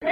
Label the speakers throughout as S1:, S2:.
S1: Hey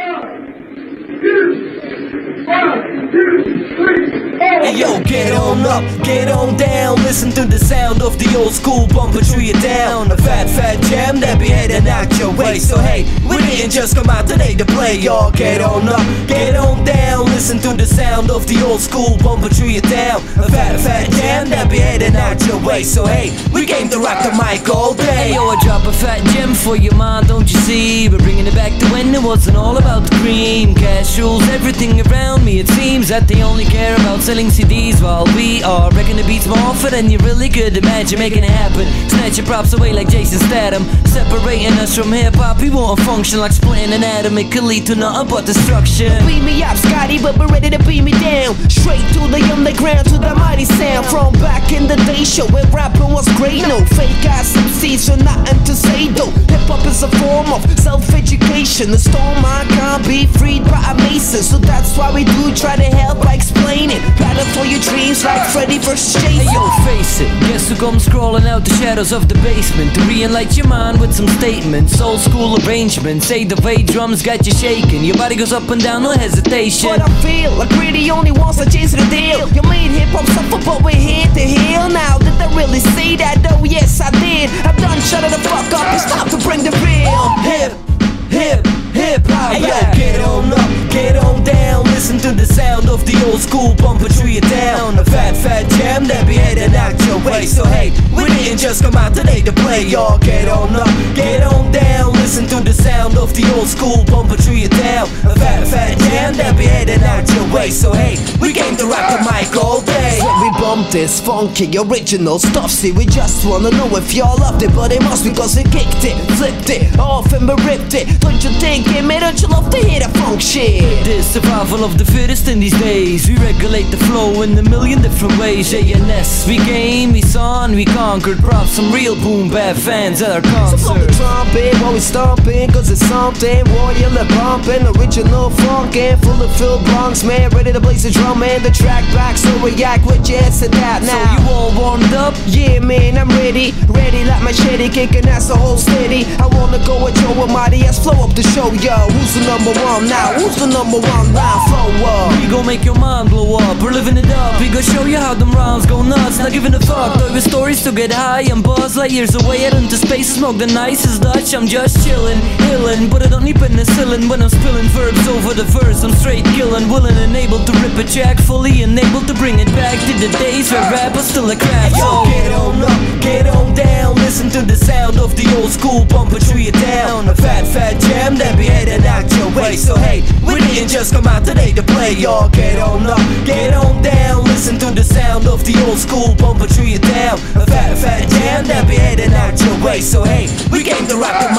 S1: yo, get on up, get on down. Listen to the sound of the old school bumper, tree it down. A fat jam that be heading out your way. So hey, we didn't just come out today to play, y'all. Get on up, get on down. Listen to the sound of the old school bumper, tree it down. A fat jam that be heading out your way. So hey, we came to rock the mic all day.
S2: Hey yo, I drop a fat gem for your mind, don't you see? We're bringing it back to when it wasn't all about the cream. Cash rules everything around me. It seems that they only care about selling CDs, while we are wrecking the beats more often than you really could imagine. Making it happen, snatch your props away like Jason Statham. Separating us from hip-hop, we won't function like splitting an atom. It could lead to nothing but destruction.
S3: Beam me up, Scotty, but we're ready to beam me down. Straight to the underground, to the mighty sound. From back in the day show where rapping was great. No fake ass MCs, so nothing to say though. Hip-hop is a form of self-education. The storm I can't be freed by a mason. So that's why we do try to help by explaining. Battle for your dreams like Freddy vs. Jason.
S2: Hey yo, face it, guess who comes crawling out the shadows of the basement to re-enlight your mind with some statements. Old school arrangements, say the way drums got you shaking. Your body goes up and down, no hesitation.
S3: But I feel like we're the only ones that change the deal. You made hip-hop suffer, but we're here to heal now. Did I really say that? Oh yes I did. I'm done, shut the fuck up and stop to bring the real
S1: hip-hop. Hey yo, get on up, get on down. Listen to the sound of the old school bumper, tree it down. A fat jam that be heading out your way. So hey, we didn't just come out today to play, y'all. Get on up, get on down. Listen to the sound of the old school bumper, tree it down. A fat jam that be heading out your way. So hey, we came to rock the mic all day.
S3: When we bump this funky original stuff, see we just wanna know if y'all loved it. But it must because we kicked it, flipped it, off and we ripped it. Don't you think it, man? Don't you love to hear the funk shit?
S2: The survival of the fittest in these days. We regulate the flow in a million different ways. A&S, we came, we saw and we conquered. Props some real boom bap fans at our concert.
S3: So blow the trumpet while we stomping, cause it's something warrior lip bumping, original funkin', full of Phil Bronx, man, ready to blaze the drum and the track back, so react with your heads to that now.
S2: So you all warmed up?
S3: Yeah man, I'm ready like machete, kicking ass a whole steady. I wanna go with Joe with Mighty ass flow up the show, yo. Who's the number one now? Who's the number one now? Flow up.
S2: We gon' make your mind blow up, we're living it up. We gon' show you how them rhymes go nuts, not giving a fuck. Though your stories to get high and buzz like years away out into space. Smoke the nicest Dutch, I'm just chillin', illin', but I don't need penicillin when I'm spilling verbs over the verse. I'm straight killin', willing and able to rip a track, fully enabled to bring it back to the days where rap was still a craft.
S1: Yo, get on up, get on down. Listen to the sound of the old school bumper, tree it down. A fat jam that be heading out your way. So hey, we didn't just come out today to play, y'all. Get on up, get on down. Listen to the sound of the old school bumper, tree it down. A fat jam that be heading out your way. So hey, we came to rock the